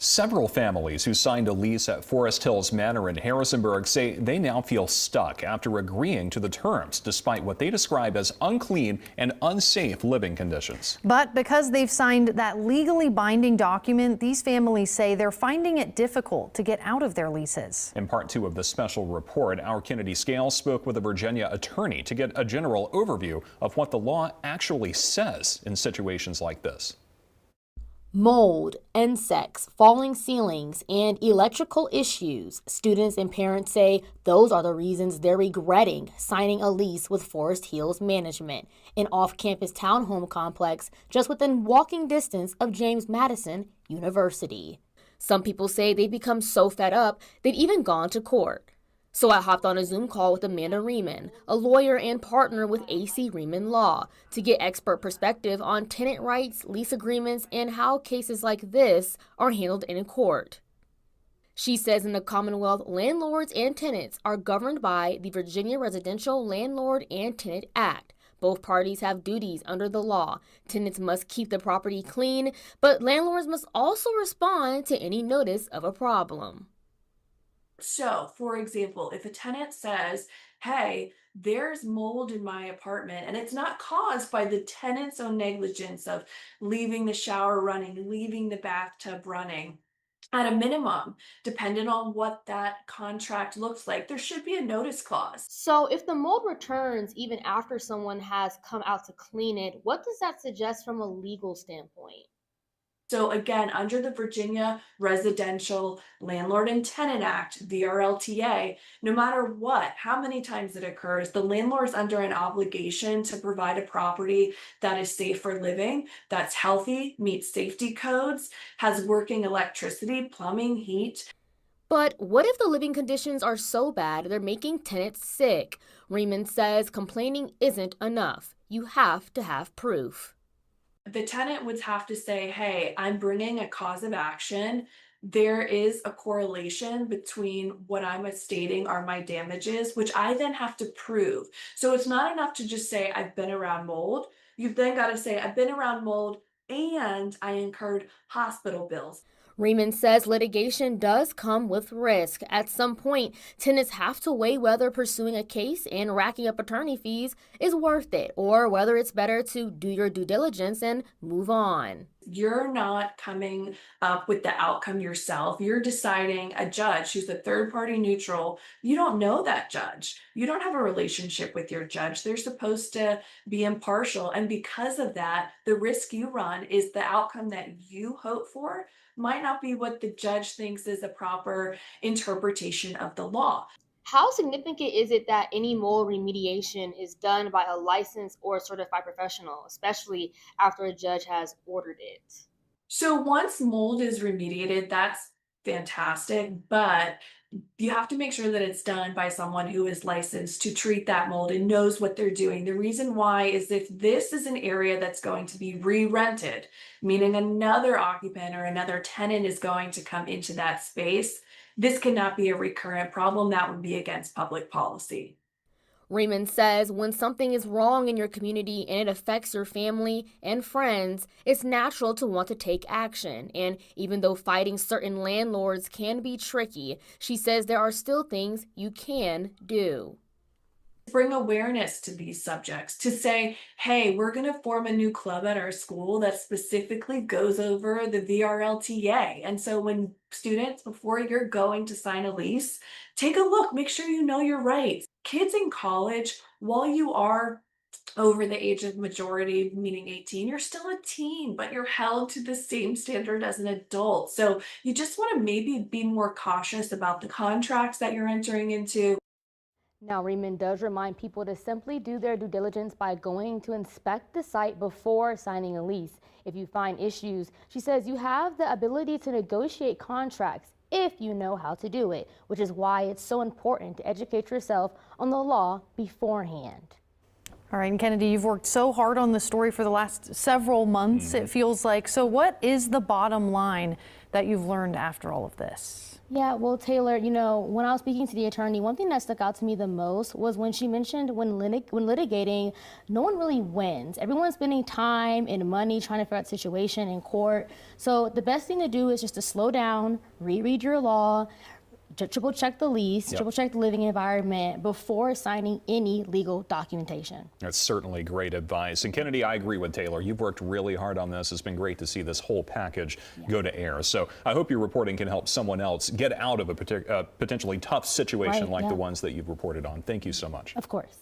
Several families who signed a lease at Forest Hills Manor in Harrisonburg say they now feel stuck after agreeing to the terms, despite what they describe as unclean and unsafe living conditions. But because they've signed that legally binding document, these families say they're finding it difficult to get out of their leases. In part 2 of the special report, our Kennedy Scales spoke with a Virginia attorney to get a general overview of what the law actually says in situations like this. Mold, insects, falling ceilings, and electrical issues. Students and parents say those are the reasons they're regretting signing a lease with Forest Hills Management, an off-campus townhome complex just within walking distance of James Madison University. Some people say they've become so fed up they've even gone to court. So I hopped on a Zoom call with Amanda Riemann, a lawyer and partner with AC Riemann Law, to get expert perspective on tenant rights, lease agreements, and how cases like this are handled in court. She says in the Commonwealth, landlords and tenants are governed by the Virginia Residential Landlord and Tenant Act. Both parties have duties under the law. Tenants must keep the property clean, but landlords must also respond to any notice of a problem. So, for example, if a tenant says, hey, there's mold in my apartment and it's not caused by the tenant's own negligence of leaving the shower running, leaving the bathtub running, at a minimum, depending on what that contract looks like, there should be a notice clause. So if the mold returns even after someone has come out to clean it, what does that suggest from a legal standpoint? So again, under the Virginia Residential Landlord and Tenant Act, VRLTA, no matter what, how many times it occurs, the landlord's under an obligation to provide a property that is safe for living, that's healthy, meets safety codes, has working electricity, plumbing, heat. But what if the living conditions are so bad they're making tenants sick? Riemann says complaining isn't enough. You have to have proof. The tenant would have to say, hey, I'm bringing a cause of action. There is a correlation between what I'm stating are my damages, which I then have to prove. So it's not enough to just say, I've been around mold. You've then got to say, I've been around mold and I incurred hospital bills. Riemann says litigation does come with risk. At some point, tenants have to weigh whether pursuing a case and racking up attorney fees is worth it, or whether it's better to do your due diligence and move on. You're not coming up with the outcome yourself. You're deciding a judge who's a third party neutral. You don't know that judge. You don't have a relationship with your judge. They're supposed to be impartial. And because of that, the risk you run is the outcome that you hope for might not be what the judge thinks is a proper interpretation of the law. How significant is it that any mold remediation is done by a licensed or certified professional, especially after a judge has ordered it? So once mold is remediated, that's fantastic, but you have to make sure that it's done by someone who is licensed to treat that mold and knows what they're doing. The reason why is if this is an area that's going to be re-rented, meaning another occupant or another tenant is going to come into that space, this cannot be a recurrent problem. That would be against public policy. Riemann says when something is wrong in your community and it affects your family and friends, it's natural to want to take action. And even though fighting certain landlords can be tricky, she says there are still things you can do. Bring awareness to these subjects, to say, hey, we're going to form a new club at our school that specifically goes over the VRLTA. And so when students, before you're going to sign a lease, take a look, make sure you know your rights. Kids in college, while you are over the age of majority, meaning 18, you're still a teen, but you're held to the same standard as an adult. So you just want to maybe be more cautious about the contracts that you're entering into. Now, Riemann does remind people to simply do their due diligence by going to inspect the site before signing a lease. If you find issues, she says you have the ability to negotiate contracts if you know how to do it, which is why it's so important to educate yourself on the law beforehand. All right, and Kennedy, you've worked so hard on the story for the last several months, it feels like. So what is the bottom line that you've learned after all of this? Yeah, well, Taylor, when I was speaking to the attorney, one thing that stuck out to me the most was when she mentioned when litigating, no one really wins. Everyone's spending time and money trying to figure out the situation in court. So the best thing to do is just to slow down, reread your law, triple check the lease, triple check the living environment before signing any legal documentation. That's certainly great advice. And Kennedy, I agree with Taylor. You've worked really hard on this. It's been great to see this whole package go to air. So I hope your reporting can help someone else get out of a potentially tough situation like the ones that you've reported on. Thank you so much. Of course.